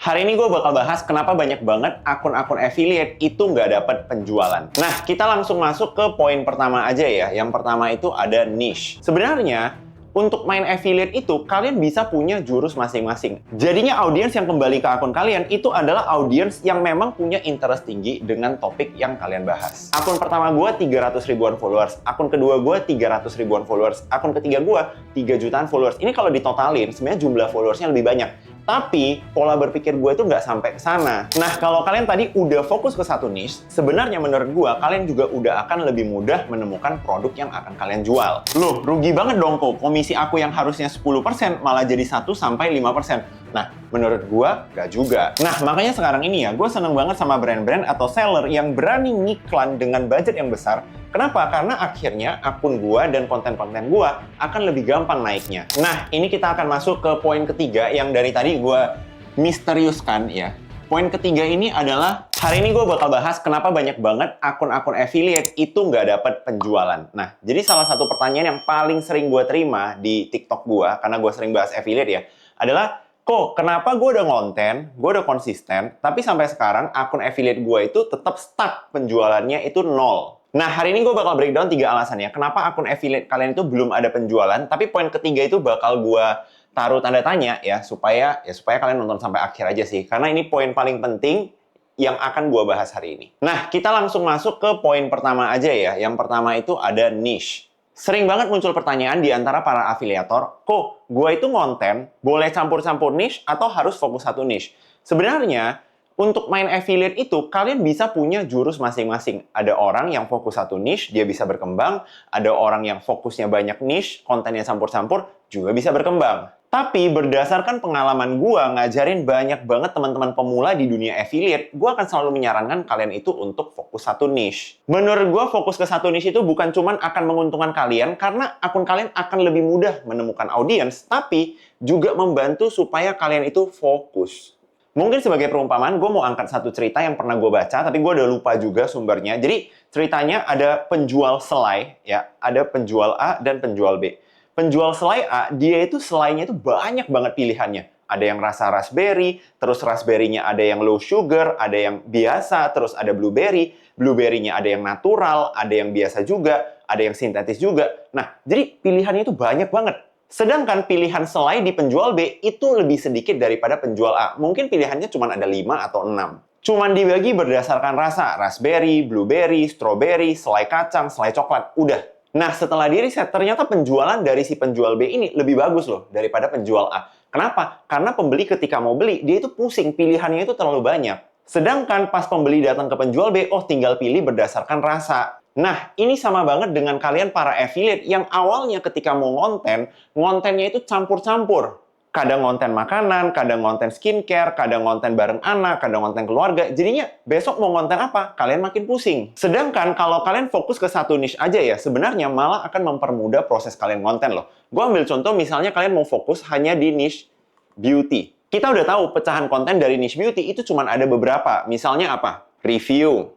Hari ini gue bakal bahas kenapa banyak banget akun-akun affiliate itu nggak dapat penjualan. Nah, kita langsung masuk ke poin pertama aja ya. Yang pertama itu ada niche. Sebenarnya, untuk main affiliate itu, kalian bisa punya jurus masing-masing. Jadinya audiens yang kembali ke akun kalian itu adalah audiens yang memang punya interest tinggi dengan topik yang kalian bahas. Akun pertama gue 300 ribuan followers, akun kedua gue 300 ribuan followers, akun ketiga gue 3 jutaan followers. Ini kalau ditotalin, sebenarnya jumlah followersnya lebih banyak. Tapi, pola berpikir gue itu nggak sampai ke sana. Nah, kalau kalian tadi udah fokus ke satu niche, sebenarnya menurut gue, kalian juga udah akan lebih mudah menemukan produk yang akan kalian jual. Loh, rugi banget dong kok. Komisi aku yang harusnya 10% malah jadi 1-5%. Nah, menurut gue, nggak juga. Nah, makanya sekarang ini ya, gue seneng banget sama brand-brand atau seller yang berani ngiklan dengan budget yang besar. Kenapa? Karena akhirnya akun gua dan konten-konten gua akan lebih gampang naiknya. Nah, ini kita akan masuk ke poin ketiga yang dari tadi gua misteriuskan ya. Poin ketiga ini adalah, hari ini gua bakal bahas kenapa banyak banget akun-akun affiliate itu nggak dapat penjualan. Nah, jadi salah satu pertanyaan yang paling sering gua terima di TikTok gua, karena gua sering bahas affiliate ya, adalah, kok kenapa gue udah konten, gue udah konsisten, tapi sampai sekarang akun affiliate gue itu tetap stuck penjualannya itu 0. Nah, hari ini gue bakal breakdown 3 alasannya. Kenapa akun affiliate kalian itu belum ada penjualan, tapi poin ketiga itu bakal gue taruh tanda tanya ya, supaya kalian nonton sampai akhir aja sih. Karena ini poin paling penting yang akan gue bahas hari ini. Nah, kita langsung masuk ke poin pertama aja ya. Yang pertama itu ada niche. Sering banget muncul pertanyaan di antara para afiliator, kok gue itu ngonten, boleh campur-campur niche atau harus fokus satu niche? Sebenarnya, untuk main affiliate itu, kalian bisa punya jurus masing-masing. Ada orang yang fokus satu niche, dia bisa berkembang. Ada orang yang fokusnya banyak niche, kontennya campur-campur, juga bisa berkembang. Tapi berdasarkan pengalaman gua ngajarin banyak banget teman-teman pemula di dunia affiliate, gua akan selalu menyarankan kalian itu untuk fokus satu niche. Menurut gua, fokus ke satu niche itu bukan cuman akan menguntungkan kalian, karena akun kalian akan lebih mudah menemukan audiens, tapi juga membantu supaya kalian itu fokus. Mungkin sebagai perumpamaan, gue mau angkat satu cerita yang pernah gue baca, tapi gue udah lupa juga sumbernya. Jadi, ceritanya ada penjual selai, ya, ada penjual A dan penjual B. Penjual selai A, dia itu selainya itu banyak banget pilihannya. Ada yang rasa raspberry, terus raspberry-nya ada yang low sugar, ada yang biasa, terus ada blueberry. Blueberry-nya ada yang natural, ada yang biasa juga, ada yang sintetis juga. Nah, jadi pilihannya itu banyak banget. Sedangkan pilihan selai di penjual B itu lebih sedikit daripada penjual A. Mungkin pilihannya cuma ada 5 atau 6. Cuman dibagi berdasarkan rasa, raspberry, blueberry, strawberry, selai kacang, selai coklat. Udah. Nah, setelah diriset, ternyata penjualan dari si penjual B ini lebih bagus loh daripada penjual A. Kenapa? Karena pembeli ketika mau beli, dia itu pusing, pilihannya itu terlalu banyak. Sedangkan pas pembeli datang ke penjual B, oh tinggal pilih berdasarkan rasa. Nah, ini sama banget dengan kalian para affiliate yang awalnya ketika mau ngonten, ngontennya itu campur-campur. Kadang ngonten makanan, kadang ngonten skincare, kadang ngonten bareng anak, kadang ngonten keluarga. Jadinya besok mau ngonten apa? Kalian makin pusing. Sedangkan kalau kalian fokus ke satu niche aja ya, sebenarnya malah akan mempermudah proses kalian ngonten loh. Gue ambil contoh misalnya kalian mau fokus hanya di niche beauty. Kita udah tahu pecahan konten dari niche beauty itu cuma ada beberapa. Misalnya apa? Review,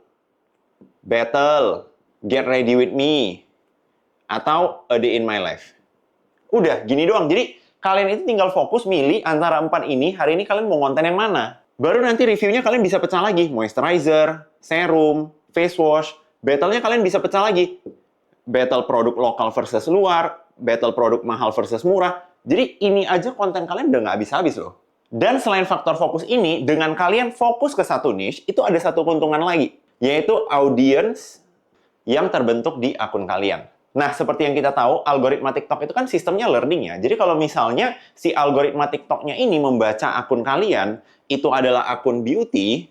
battle, get ready with me, atau a day in my life. Udah, gini doang. Jadi, kalian itu tinggal fokus milih antara 4 ini, hari ini kalian mau konten yang mana. Baru nanti reviewnya kalian bisa pecah lagi. Moisturizer, serum, face wash. Battle-nya kalian bisa pecah lagi. Battle produk lokal versus luar, battle produk mahal versus murah. Jadi, ini aja konten kalian udah nggak habis-habis loh. Dan selain faktor fokus ini, dengan kalian fokus ke satu niche, itu ada satu keuntungan lagi, yaitu audience yang terbentuk di akun kalian. Nah, seperti yang kita tahu, algoritma TikTok itu kan sistemnya learning ya. Jadi kalau misalnya si algoritma TikToknya ini membaca akun kalian, itu adalah akun beauty,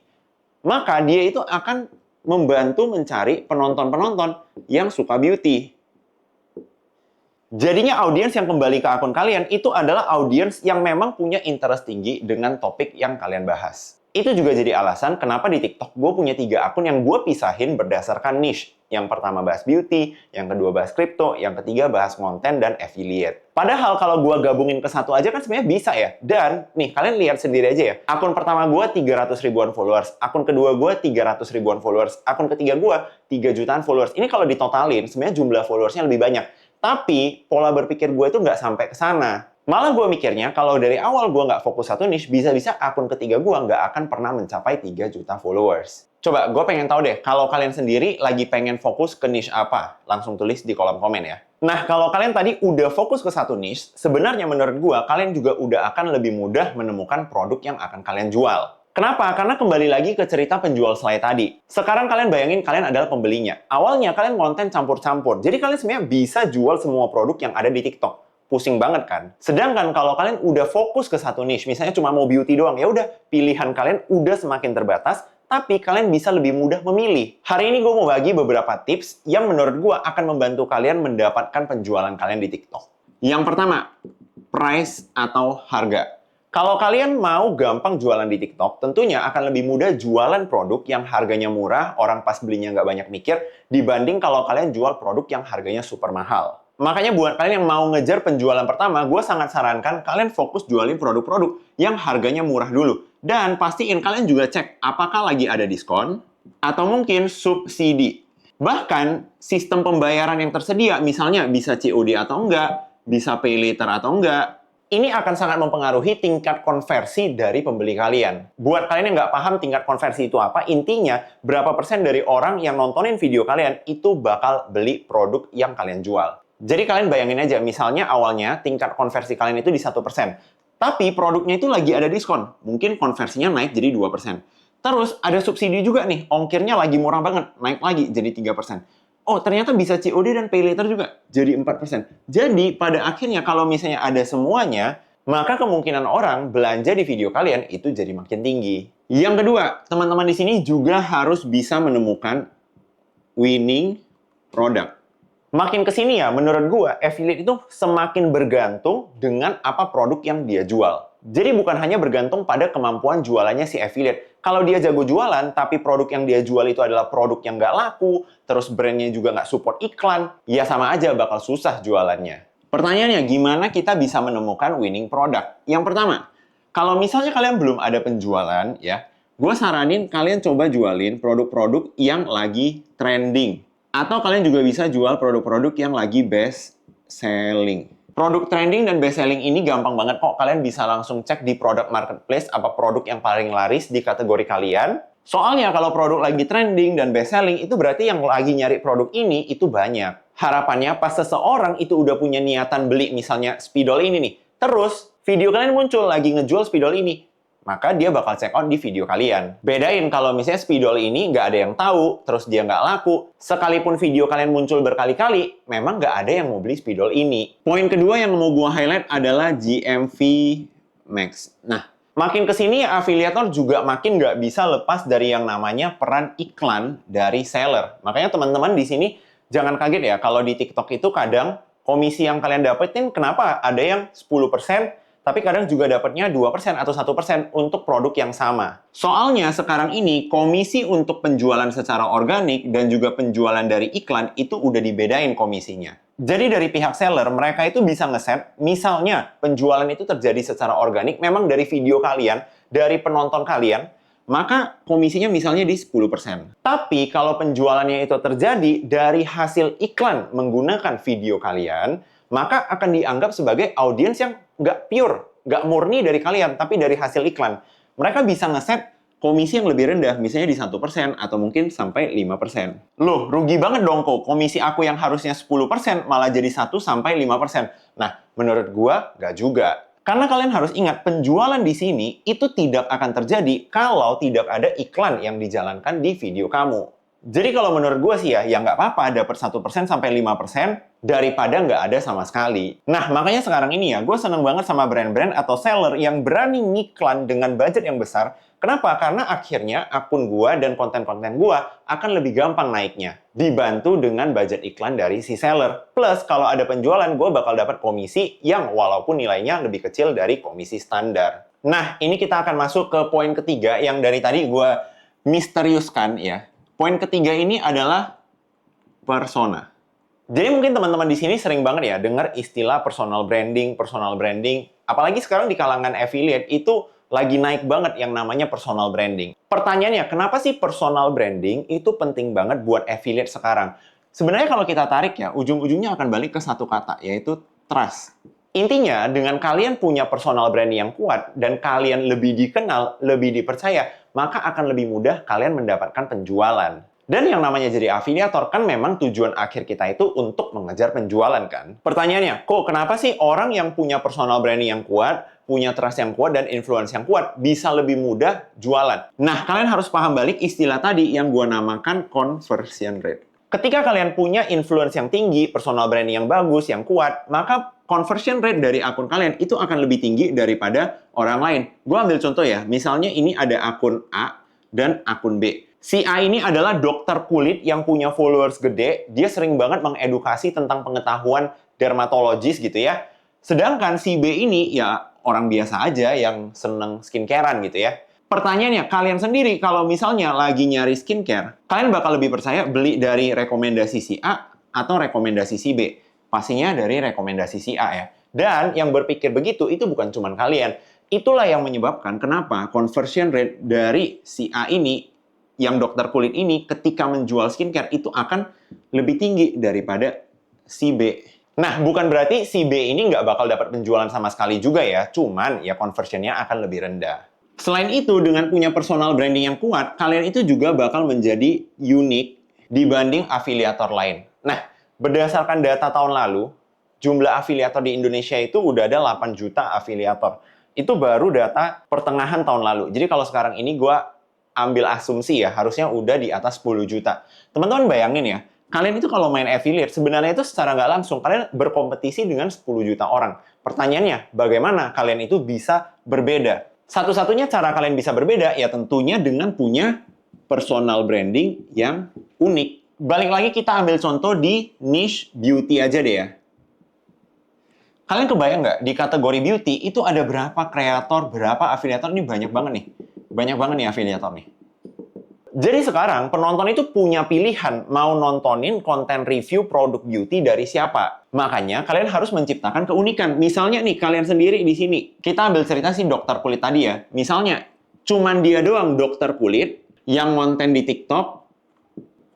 maka dia itu akan membantu mencari penonton-penonton yang suka beauty. Jadinya audiens yang kembali ke akun kalian itu adalah audiens yang memang punya interest tinggi dengan topik yang kalian bahas. Itu juga jadi alasan kenapa di TikTok gue punya 3 akun yang gue pisahin berdasarkan niche. Yang pertama bahas beauty, yang kedua bahas crypto, yang ketiga bahas konten dan affiliate. Padahal kalau gue gabungin ke satu aja kan sebenarnya bisa ya. Dan nih kalian lihat sendiri aja ya. Akun pertama gue 300 ribuan followers, akun kedua gue 300 ribuan followers, akun ketiga gue 3 jutaan followers. Ini kalau ditotalin sebenarnya jumlah followersnya lebih banyak. Tapi pola berpikir gue itu nggak sampai ke sana. Malah gue mikirnya, kalau dari awal gue nggak fokus satu niche, bisa-bisa akun ketiga gue nggak akan pernah mencapai 3 juta followers. Coba, gue pengen tahu deh, kalau kalian sendiri lagi pengen fokus ke niche apa? Langsung tulis di kolom komen ya. Nah, kalau kalian tadi udah fokus ke satu niche, sebenarnya menurut gue, kalian juga udah akan lebih mudah menemukan produk yang akan kalian jual. Kenapa? Karena kembali lagi ke cerita penjual selai tadi. Sekarang kalian bayangin kalian adalah pembelinya. Awalnya kalian konten campur-campur, jadi kalian sebenarnya bisa jual semua produk yang ada di TikTok. Pusing banget kan? Sedangkan kalau kalian udah fokus ke satu niche, misalnya cuma mau beauty doang, ya udah pilihan kalian udah semakin terbatas, tapi kalian bisa lebih mudah memilih. Hari ini gue mau bagi beberapa tips yang menurut gue akan membantu kalian mendapatkan penjualan kalian di TikTok. Yang pertama, price atau harga. Kalau kalian mau gampang jualan di TikTok, tentunya akan lebih mudah jualan produk yang harganya murah, orang pas belinya nggak banyak mikir, dibanding kalau kalian jual produk yang harganya super mahal. Makanya buat kalian yang mau ngejar penjualan pertama, gue sangat sarankan kalian fokus jualin produk-produk yang harganya murah dulu. Dan pastiin kalian juga cek apakah lagi ada diskon atau mungkin subsidi. Bahkan sistem pembayaran yang tersedia, misalnya bisa COD atau enggak, bisa pay later atau enggak, ini akan sangat mempengaruhi tingkat konversi dari pembeli kalian. Buat kalian yang nggak paham tingkat konversi itu apa, intinya berapa persen dari orang yang nontonin video kalian itu bakal beli produk yang kalian jual. Jadi kalian bayangin aja, misalnya awalnya tingkat konversi kalian itu di 1%. Tapi produknya itu lagi ada diskon. Mungkin konversinya naik jadi 2%. Terus ada subsidi juga nih, ongkirnya lagi murah banget, naik lagi jadi 3%. Oh, ternyata bisa COD dan pay later juga, jadi 4%. Jadi pada akhirnya kalau misalnya ada semuanya, maka kemungkinan orang belanja di video kalian itu jadi makin tinggi. Yang kedua, teman-teman di sini juga harus bisa menemukan winning product. Makin kesini ya, menurut gue, affiliate itu semakin bergantung dengan apa produk yang dia jual. Jadi bukan hanya bergantung pada kemampuan jualannya si affiliate. Kalau dia jago jualan, tapi produk yang dia jual itu adalah produk yang nggak laku, terus brandnya juga nggak support iklan, ya sama aja bakal susah jualannya. Pertanyaannya, gimana kita bisa menemukan winning product? Yang pertama, kalau misalnya kalian belum ada penjualan, ya, gue saranin kalian coba jualin produk-produk yang lagi trending. Atau kalian juga bisa jual produk-produk yang lagi best selling. Produk trending dan best selling ini gampang banget kok. Kalian bisa langsung cek di product marketplace apa produk yang paling laris di kategori kalian. Soalnya kalau produk lagi trending dan best selling itu berarti yang lagi nyari produk ini itu banyak. Harapannya pas seseorang itu udah punya niatan beli misalnya spidol ini nih. Terus video kalian muncul lagi ngejual spidol ini. Maka dia bakal check out di video kalian. Bedain kalau misalnya spidol ini nggak ada yang tahu, terus dia nggak laku. Sekalipun video kalian muncul berkali-kali, memang nggak ada yang mau beli spidol ini. Poin kedua yang mau gua highlight adalah GMV Max. Nah, makin kesini afiliator juga makin nggak bisa lepas dari yang namanya peran iklan dari seller. Makanya teman-teman di sini jangan kaget ya, kalau di TikTok itu kadang komisi yang kalian dapetin kenapa ada yang 10%, tapi kadang juga dapatnya 2% atau 1% untuk produk yang sama. Soalnya sekarang ini komisi untuk penjualan secara organik dan juga penjualan dari iklan itu udah dibedain komisinya. Jadi dari pihak seller, mereka itu bisa ngeset, misalnya penjualan itu terjadi secara organik, memang dari video kalian, dari penonton kalian, maka komisinya misalnya di 10%. Tapi kalau penjualannya itu terjadi dari hasil iklan menggunakan video kalian, maka akan dianggap sebagai audiens yang nggak pure, nggak murni dari kalian, tapi dari hasil iklan. Mereka bisa ngeset komisi yang lebih rendah, misalnya di 1% atau mungkin sampai 5%. Loh, rugi banget dong kok. Komisi aku yang harusnya 10% malah jadi 1-5%. Nah, menurut gua nggak juga. Karena kalian harus ingat, penjualan di sini itu tidak akan terjadi kalau tidak ada iklan yang dijalankan di video kamu. Jadi kalau menurut gue sih ya nggak apa-apa dapat 1% sampai 5% daripada nggak ada sama sekali. Nah, makanya sekarang ini ya, gue seneng banget sama brand-brand atau seller yang berani ngiklan dengan budget yang besar. Kenapa? Karena akhirnya akun gue dan konten-konten gue akan lebih gampang naiknya. Dibantu dengan budget iklan dari si seller. Plus, kalau ada penjualan, gue bakal dapat komisi yang walaupun nilainya lebih kecil dari komisi standar. Nah, ini kita akan masuk ke poin ketiga yang dari tadi gue misteriuskan ya. Poin ketiga ini adalah persona. Jadi mungkin teman-teman di sini sering banget ya dengar istilah personal branding. Apalagi sekarang di kalangan affiliate itu lagi naik banget yang namanya personal branding. Pertanyaannya, kenapa sih personal branding itu penting banget buat affiliate sekarang? Sebenarnya kalau kita tarik ya, ujung-ujungnya akan balik ke satu kata, yaitu trust. Intinya, dengan kalian punya personal branding yang kuat dan kalian lebih dikenal, lebih dipercaya, maka akan lebih mudah kalian mendapatkan penjualan. Dan yang namanya jadi afiliator kan memang tujuan akhir kita itu untuk mengejar penjualan kan. Pertanyaannya, kok kenapa sih orang yang punya personal branding yang kuat, punya trust yang kuat, dan influence yang kuat bisa lebih mudah jualan? Nah, kalian harus paham balik istilah tadi yang gua namakan conversion rate. Ketika kalian punya influence yang tinggi, personal branding yang bagus, yang kuat, maka conversion rate dari akun kalian itu akan lebih tinggi daripada orang lain. Gua ambil contoh ya, misalnya ini ada akun A dan akun B. Si A ini adalah dokter kulit yang punya followers gede, dia sering banget mengedukasi tentang pengetahuan dermatologis gitu ya. Sedangkan si B ini ya orang biasa aja yang seneng skincarean gitu ya. Pertanyaannya, kalian sendiri kalau misalnya lagi nyari skincare, kalian bakal lebih percaya beli dari rekomendasi si A atau rekomendasi si B? Pastinya dari rekomendasi si A ya. Dan yang berpikir begitu itu bukan cuma kalian. Itulah yang menyebabkan kenapa conversion rate dari si A ini yang dokter kulit ini ketika menjual skincare itu akan lebih tinggi daripada si B. Nah, bukan berarti si B ini nggak bakal dapat penjualan sama sekali juga ya, cuman ya conversionnya akan lebih rendah. Selain itu, dengan punya personal branding yang kuat, kalian itu juga bakal menjadi unik dibanding afiliator lain. Nah, berdasarkan data tahun lalu, jumlah afiliator di Indonesia itu udah ada 8 juta afiliator. Itu baru data pertengahan tahun lalu. Jadi kalau sekarang ini gue ambil asumsi ya, harusnya udah di atas 10 juta. Teman-teman bayangin ya, kalian itu kalau main affiliate, sebenarnya itu secara nggak langsung, kalian berkompetisi dengan 10 juta orang. Pertanyaannya, bagaimana kalian itu bisa berbeda? Satu-satunya cara kalian bisa berbeda, ya tentunya dengan punya personal branding yang unik. Balik lagi kita ambil contoh di niche beauty aja deh ya. Kalian kebayang nggak, di kategori beauty itu ada berapa kreator, berapa afiliator? Ini banyak banget nih. Banyak banget nih afiliator nih. Jadi sekarang penonton itu punya pilihan mau nontonin konten review produk beauty dari siapa. Makanya kalian harus menciptakan keunikan. Misalnya nih kalian sendiri di sini. Kita ambil cerita si dokter kulit tadi ya. Misalnya cuman dia doang dokter kulit yang konten di TikTok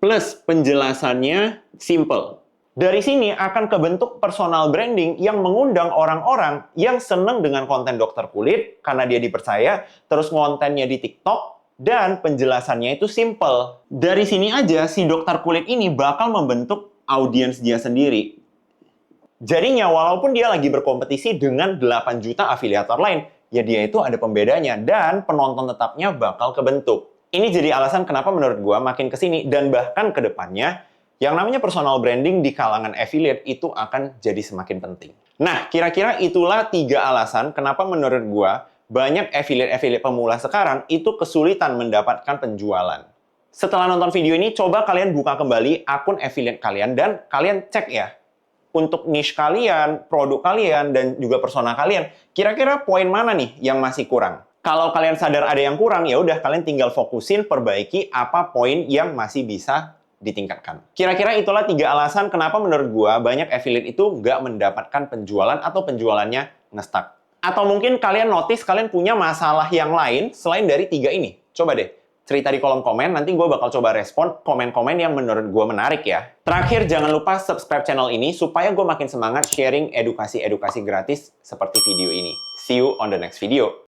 plus penjelasannya simple. Dari sini akan kebentuk personal branding yang mengundang orang-orang yang seneng dengan konten dokter kulit karena dia dipercaya, terus kontennya di TikTok, dan penjelasannya itu simple. Dari sini aja si dokter kulit ini bakal membentuk audiens dia sendiri. Jadinya walaupun dia lagi berkompetisi dengan 8 juta afiliator lain, ya dia itu ada pembedanya dan penonton tetapnya bakal kebentuk. Ini jadi alasan kenapa menurut gua makin kesini dan bahkan ke depannya yang namanya personal branding di kalangan affiliate itu akan jadi semakin penting. Nah, kira-kira itulah 3 alasan kenapa menurut gua banyak affiliate-affiliate pemula sekarang itu kesulitan mendapatkan penjualan. Setelah nonton video ini, coba kalian buka kembali akun affiliate kalian dan kalian cek ya, untuk niche kalian, produk kalian, dan juga persona kalian, kira-kira poin mana nih yang masih kurang? Kalau kalian sadar ada yang kurang, ya udah kalian tinggal fokusin perbaiki apa poin yang masih bisa ditingkatkan. Kira-kira itulah 3 alasan kenapa menurut gua banyak affiliate itu nggak mendapatkan penjualan atau penjualannya nge-stuck. Atau mungkin kalian notice kalian punya masalah yang lain selain dari 3 ini. Coba deh, cerita di kolom komen, nanti gue bakal coba respon komen-komen yang menurut gue menarik ya. Terakhir, jangan lupa subscribe channel ini supaya gue makin semangat sharing edukasi-edukasi gratis seperti video ini. See you on the next video.